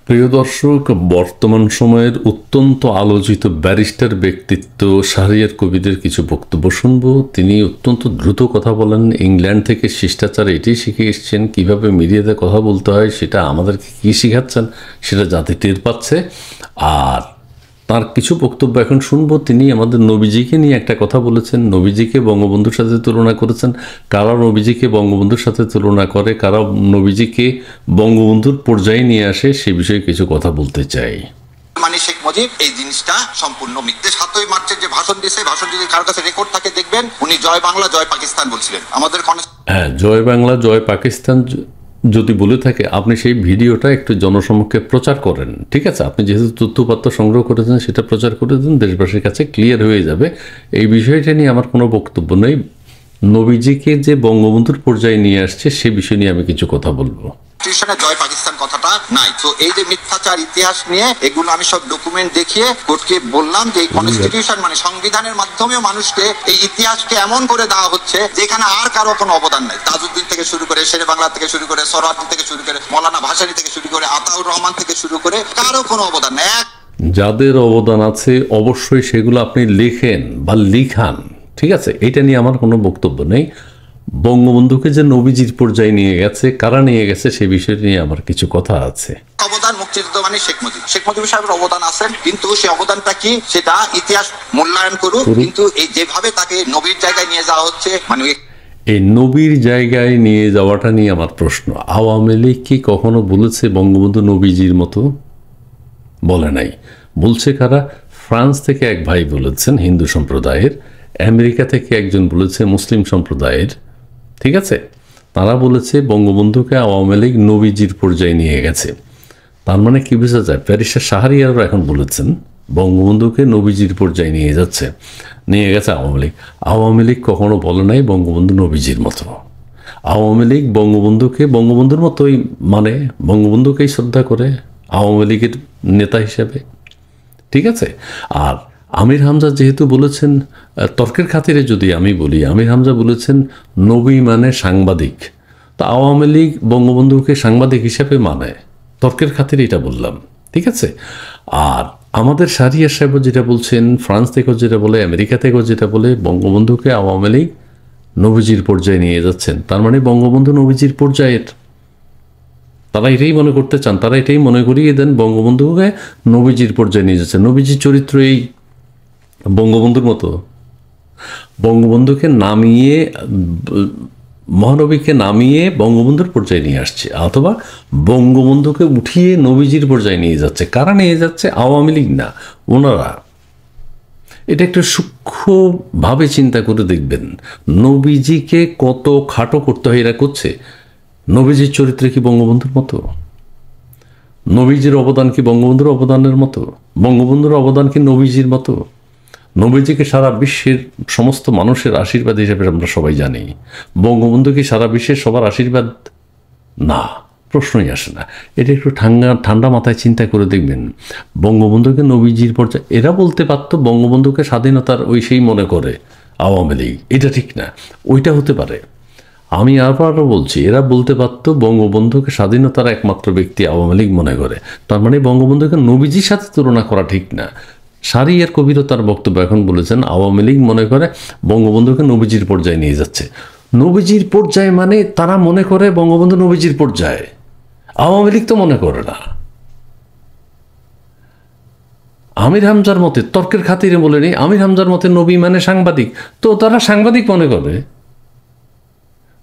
প্রিয় দর্শক, বর্তমান সময়ের অত্যন্ত আলোচিত ব্যারিস্টার ব্যক্তিত্ব শাহরিয়ার কবিরের কিছু বক্তব্য শুনব। তিনি অত্যন্ত দ্রুত কথা বলেন। ইংল্যান্ড থেকে শিষ্টাচার এটাই শিখে এসছেন, কীভাবে মিডিয়াতে কথা বলতে হয় সেটা আমাদেরকে কী শেখাচ্ছেন সেটা জাতি টের পাচ্ছে। আর তার কিছু বক্তব্য এখন শুনবো। তিনি আমাদের নবীজিকে নিয়ে একটা কথা বলেছেন, নবীজিকে বঙ্গবন্ধুর সাথে তুলনা করেছেন। কারা নবীজিকে বঙ্গবন্ধুর সাথে তুলনা করে, কারা নবীজিকে বঙ্গবন্ধুর পর্যায়ে নিয়ে আসে, সে বিষয়ে কিছু কথা বলতে চাই। মানে শেখ মুজিব এই জিনিসটা সম্পূর্ণ মিথ্যে। 7ই মার্চের যে ভাষণ দিয়েছে, ভাষণ যদি কার কাছে রেকর্ড থাকে দেখবেন, উনি জয় বাংলা জয় পাকিস্তান বলছিলেন। আমাদের হ্যাঁ, জয় বাংলা জয় পাকিস্তান যদি বলে থাকে, আপনি সেই ভিডিওটা একটু জনসমক্ষে প্রচার করেন। ঠিক আছে, আপনি যেহেতু তথ্যপাত্র সংগ্রহ করেছেন সেটা প্রচার করে দিন, দেশবাসীর কাছে ক্লিয়ার হয়ে যাবে। এই বিষয়টা নিয়ে আমার কোনো বক্তব্য নেই। নবীজিকে যে বঙ্গবন্ধুর পর্যায়ে নিয়ে আসছে সে বিষয় নিয়ে আমি কিছু কথা বলবো। জয় পাকিস্তান কথাটা নাই। তো এই যে মিথ্যাচার ইতিহাস নিয়ে এগুলো আমি সব ডকুমেন্ট দেখিয়ে কোর্টকে বললাম যে এই কনস্টিটিউশন মানে সংবিধানের মাধ্যমেও মানুষকে এই ইতিহাসকে এমন করে দেওয়া হচ্ছে যেখানে আর কারো কোনো অবদান নাই। তাজউদ্দিন থেকে শুরু করে, শেরে বাংলা থেকে শুরু করে, সোহরাওয়ার্দী থেকে শুরু করে, মৌলানা ভাসানী থেকে শুরু করে, আতাউর রহমান থেকে শুরু করে, কারো কোনো অবদান নাই। যাদের অবদান আছে অবশ্যই সেগুলো আপনি লেখেন বা লিখান। ঠিক আছে, এটা নিয়ে আমার কোনো বক্তব্য নেই। বঙ্গবন্ধুকে যে নবীজির পর্যায়ে নিয়ে গেছে, কারা নিয়ে গেছে, সে বিষয় নিয়ে আমার কিছু কথা আছে। অবদান মুক্তিযুদ্ধ মানে শেখ মুজিব সাহেবের অবদান আছেন, কিন্তু সেই অবদানটা কি সেটা ইতিহাস মূল্যায়ন করুক। কিন্তু এই যেভাবে তাকে নবীর জায়গায় নিয়ে যাওয়া হচ্ছে, মানে এই নবীর জায়গায় নিয়ে যাওয়াটা নিয়ে আমার প্রশ্ন। আওয়ামী লীগ কি কখনো বলেছে বঙ্গবন্ধু নবীজির মতো? বলে নাই। বলছে কারা? ফ্রান্স থেকে এক ভাই বলেছেন হিন্দু সম্প্রদায়ের, আমেরিকা থেকে একজন বলেছে মুসলিম সম্প্রদায়ের। ঠিক আছে, তারা বলেছে বঙ্গবন্ধুকে আওয়ামী লীগ নবীজির পর্যায়ে নিয়ে গেছে। তার মানে কি বোঝা যায়? ব্যারিস্টার শাহরিয়ারও এখন বলেছেন বঙ্গবন্ধুকে নবীজির পর্যায়ে নিয়ে গেছে আওয়ামী লীগ। আওয়ামী লীগ কখনো বলে নাই বঙ্গবন্ধু নবীজির মতো। আওয়ামী লীগ বঙ্গবন্ধুকে বঙ্গবন্ধুর মতোই মানে, বঙ্গবন্ধুকেই শ্রদ্ধা করে আওয়ামী লীগের নেতা হিসেবে। ঠিক আছে, আর আমির হামজা যেহেতু বলেছেন, তর্কের খাতিরে যদি আমি বলি, আমির হামজা বলেছেন নবী মানে সাংবাদিক। তো আওয়ামী লীগ বঙ্গবন্ধুকে সাংবাদিক হিসেবে মানে, তর্কের খাতিরে এটা বললাম। ঠিক আছে, আর আমাদের শাহরিয়ার সাহেব যেটা বলছেন, ফ্রান্স থেকেও যেটা বলে, আমেরিকা থেকেও যেটা বলে, বঙ্গবন্ধুকে আওয়ামী লীগ নবীজির পর্যায়ে নিয়ে যাচ্ছেন। তার মানে বঙ্গবন্ধু নবীজির পর্যায়ের। তারা এটাই মনে করতে চান, তারা এটাই মনে করিয়ে দেন বঙ্গবন্ধুকে নবীজির পর্যায়ে নিয়ে যাচ্ছে। নবীজির চরিত্র এই বঙ্গবন্ধুর মতো। বঙ্গবন্ধুকে নামিয়ে, মহানবীকে নামিয়ে বঙ্গবন্ধুর পর্যায়ে নিয়ে আসছে, অথবা বঙ্গবন্ধুকে উঠিয়ে নবীজির পর্যায়ে নিয়ে যাচ্ছে। কারা নিয়ে যাচ্ছে? আওয়ামী লীগ না, ওনারা। এটা একটু সূক্ষ্মভাবে চিন্তা করে দেখবেন, নবীজিকে কত খাটো করতে হয় এরা করছে। নবীজির চরিত্রে কি বঙ্গবন্ধুর মতো? নবীজির অবদান কি বঙ্গবন্ধুর অবদানের মতো? বঙ্গবন্ধুর অবদান কি নবীজির মতো? নবীজিকে সারা বিশ্বের সমস্ত মানুষের আশীর্বাদ হিসেবে আমরা সবাই জানি। বঙ্গবন্ধু কি সারা বিশ্বের সবার আশীর্বাদ? না, প্রশ্নই আসে না। এটা একটু ঠান্ডা মাথায় চিন্তা করে দেখবেন। বঙ্গবন্ধুকে নবীজির পর্যায়ে, এরা বলতে পারত বঙ্গবন্ধুকে স্বাধীনতার সেই মনে করে আওয়ামী লীগ। এটা ঠিক না, ওইটা হতে পারে। আমি আবারও বলছি, এরা বলতে পারত বঙ্গবন্ধুকে স্বাধীনতার একমাত্র ব্যক্তি আওয়ামী লীগ মনে করে। তার মানে বঙ্গবন্ধুকে নবীজির সাথে তুলনা করা ঠিক না। শাহরিয়ার কবিরও তার বক্তব্য এখন বলেছেন আওয়ামী লীগ মনে করে বঙ্গবন্ধুকে নবীজির পর্যায়ে নিয়ে যাচ্ছে। নবীজির পর্যায়ে মানে তারা মনে করে বঙ্গবন্ধু নবীজির পর্যায়ে, আওয়ামী লীগ তো মনে করে না। আমির হামজার মতে, তর্কের খাতিরে বলে নেই, আমির হামজার মতে নবী মানে সাংবাদিক, তো তারা সাংবাদিক মনে করে,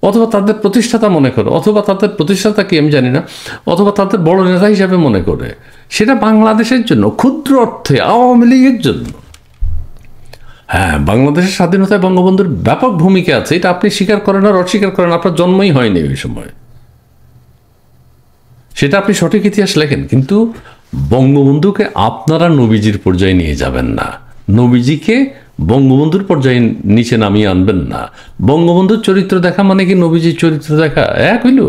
অথবা তাদের প্রতিষ্ঠাতা মনে করে, অথবা তাদের প্রতিষ্ঠাতা কি আমি জানি না, অথবা তাদের বড় নেতা হিসাবে মনে করে। সেটা বাংলাদেশের জন্য, ক্ষুদ্র অর্থে আওয়ামী লীগের জন্য। হ্যাঁ, বাংলাদেশের স্বাধীনতায় বঙ্গবন্ধুর ব্যাপক ভূমিকা আছে, এটা আপনি স্বীকার করেন আর অস্বীকার করেন, আপনার জন্মই হয়নি ওই সময়, সেটা আপনি সঠিক ইতিহাস লেখেন। কিন্তু বঙ্গবন্ধুকে আপনারা নবীজির পর্যায়ে নিয়ে যাবেন না, নবীজিকে বঙ্গবন্ধুর পর্যায়ে নিচে নামিয়ে আনবেন না। বঙ্গবন্ধুর চরিত্র দেখা মানে কি নবীজির চরিত্র দেখা এক হইল?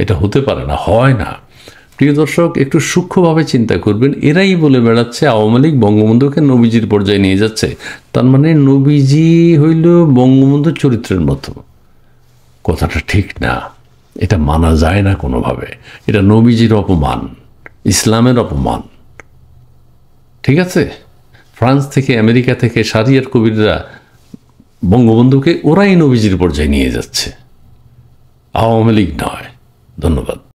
এটা হতে পারে না, হয় না। প্রিয় দর্শক, একটু সূক্ষ্মভাবে চিন্তা করবেন। এরাই বলে বেড়াচ্ছে আওয়ামী লীগ বঙ্গবন্ধুকে নবীজির পর্যায়ে নিয়ে যাচ্ছে। তার মানে নবীজি হইল বঙ্গবন্ধুর চরিত্রের মতো। কথাটা ঠিক না, এটা মানা যায় না কোনোভাবে। এটা নবীজির অপমান। ইসলামের অপমান। ঠিক আছে, ফ্রান্স থেকে আমেরিকা থেকে শারিয়ার কবিররা বঙ্গবন্ধুকে ওরাই নবীজির পর্যায়ে নিয়ে যাচ্ছে, আওয়ামী লীগ নয়। ধন্যবাদ।